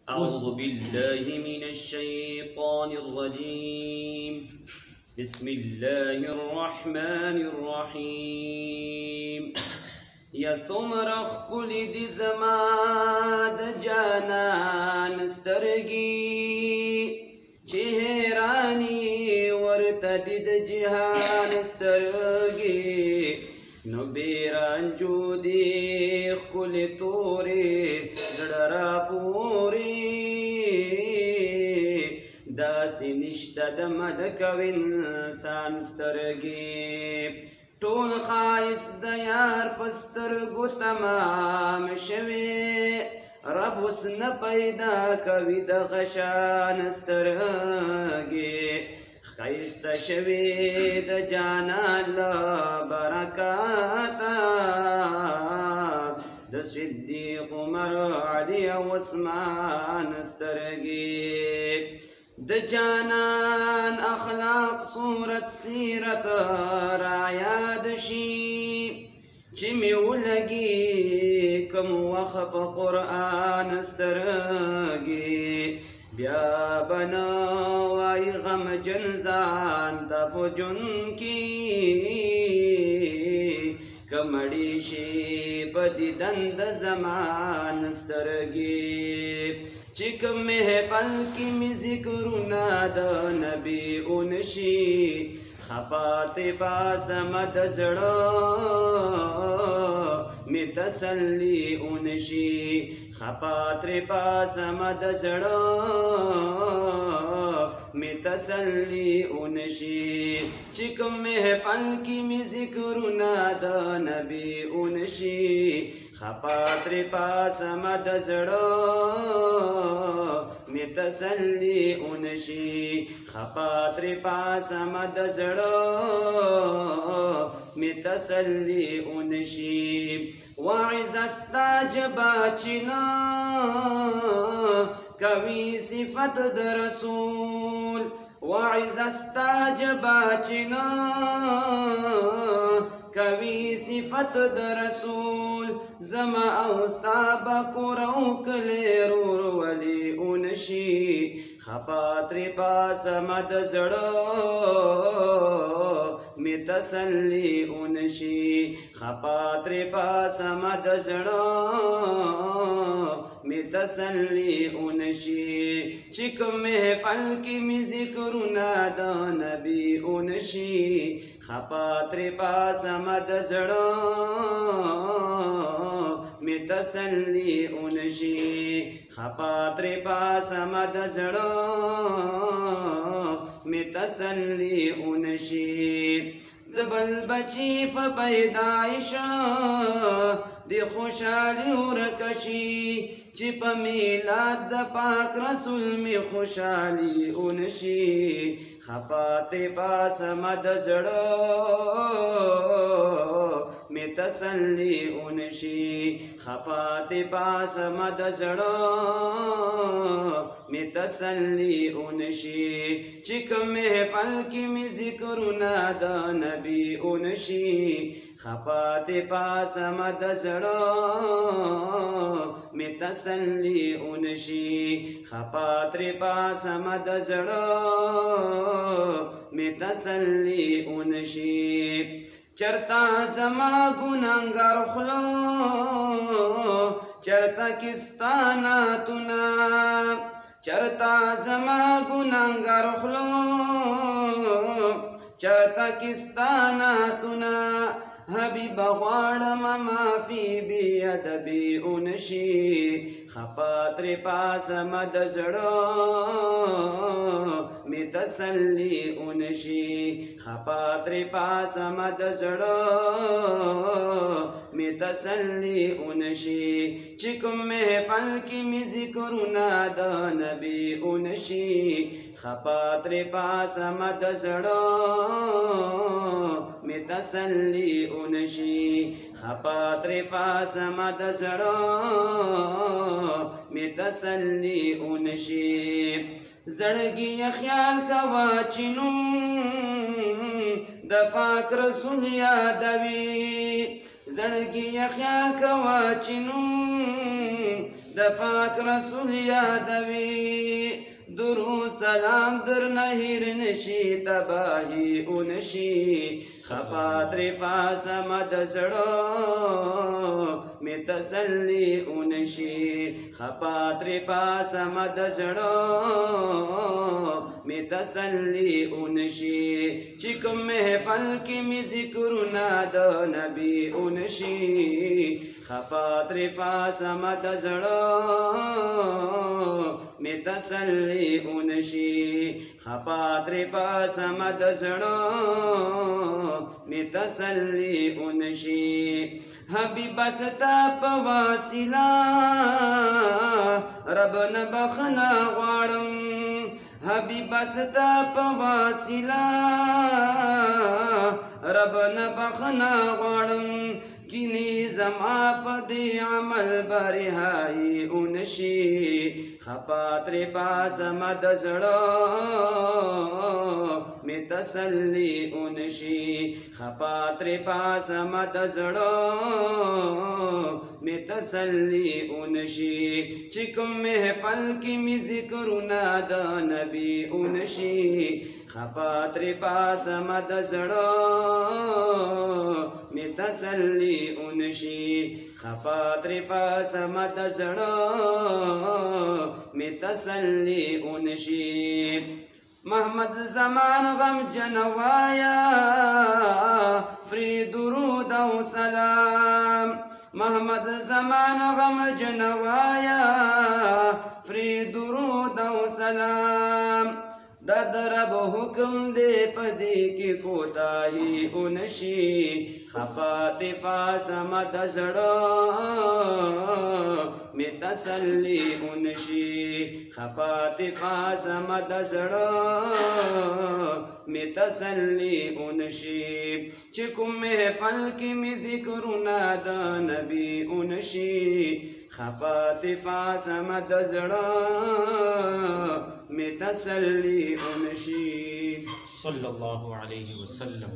أعوذ بالله من الشيطان الرجيم بسم الله الرحمن الرحيم یا څومره ښکلې دي زما د جانان سترګې چې حیرانې ورته دي د جهان سترګې نو بې رنجو دي ښکلې تورې زړه راپورې داسې نشته د ملک او انسان سترګې ټول ښایست د یار په سترګو تمام شوی رب اوس نه پیدا کوي دغه شان سترګې ښایسته شوی د جانان له برکاته د صدیق عمر علي او عثمان سترګې د جانان اخلاق صورت سیرت را یاد شي چې مې ولګي کوم وخت په قرآن سترګې بیا به نه وایي غمجن ځان ته په ژوند کې که مړې شي په دیدن د زمان سترګې چې کوم محفل کې مې ذکرونه د نبي اونشي خفا ترې پاسم د زړه مې تسلي اونشي خفا ترې پاسم د زړه مې تسلي اونشي چې کوم محفل کې مې ذکرونه د نبي اونشي خفا ترې پاسم د زړه مې تسلي اونشي خفا ترې پاسم د زړه مې تسلي اونشي واعظ ستا ژبه چې نه کوي صفت د رسول واعظ ستا ژبه چې نه کوي صفت د رسول زما او ستا به کور او کلی رورولي اونشي خفا ترې پاسم د زړه مې تسلي اونشي خفا ترې پاسم د زړه مې تسلي اونشي چې کوم محفل کې مې ذکرونه د نبي اونشي خفا ترې پاسم د زړه مې تسلي اونشي خفا ترې پاسم د زړه مې تسلي اونشي د بل بچی په پیدایش د خوشحالي ورکشي چې په میلاد د پاک رسول مې خوشحالي اونشي خفا ترې پاسم د زړه مې تسلي اونشي خفا ترې پاسم د زړه مې تسلي اونشي چې کوم محفل کې مې ذکرونه د نبي اونشي خفا ترې پاسم د زړه مې تسلي اونشي خفا ترې پاسم د زړه مې تسلي اونشي چرتا زما ګناهګار خوله چرتا کستاناتونه چرتا زما ګناهګار خوله چرتا کستاناتونه حبیب غواړم معافي بې ادبي اونشي خفا ترې پاسم د زړه مې تسلي اونشي خفا ترې پاسم د زړه مې تسلي اونشي چې کوم محفل کې مې ذکرونه د نبي اونشي خفا ترې پاسم د زړه مې تسلي اونشي خفا ترې پاسم د زړه مې تسلي اونشي زړګي خیال کوا چې نوم د پاک رسول یادوي زړګي خیال کوا چې نوم د دفاق رسول یادوي درود سلام در نهیر نشي تباهي اونشي خفا ترفا سمد زړه می تسلی اونشي خفا ترفا سمد زړه می تسلی اونشي چې کوم محفل کې می ذکرونه د نبی اونشي خفا ترفا سمد زړه می تسلی اونشي خفا ترفا سمد زړه می تسلی اونشي حبیب ستا په واسطه رب نه بخنا غواړم حبیب ستا په واسطه رب نه بخنا غواړم کینی زما په دې عمل برهایی اونشي خفا ترفا سمد زړه می تسلی اونشي خفا ترفا سمد زړه می تسلی اونشي چې کوم محفل کې می ذکرونه د نبی اونشي خفا ترفا سمد زړه می تسلی اونشي خفا ترفا سمد زړه می تسلی اونشي محمد زمان غم جنوایا فری درود او سلام محمد زمان غم جنوایا فری درود او سلام دا درب حکم دے پدی کی کوتاہی اونشی خفا ترفا سمد زړه می تسلی اونشی خفا ترفا سمد زړه می تسلی اونشی چې کوم محفل کې می ذکرونه د نبی اونشی خفا ترفا سمد زړه می تسلی اونشی صلی الله علیه وسلم.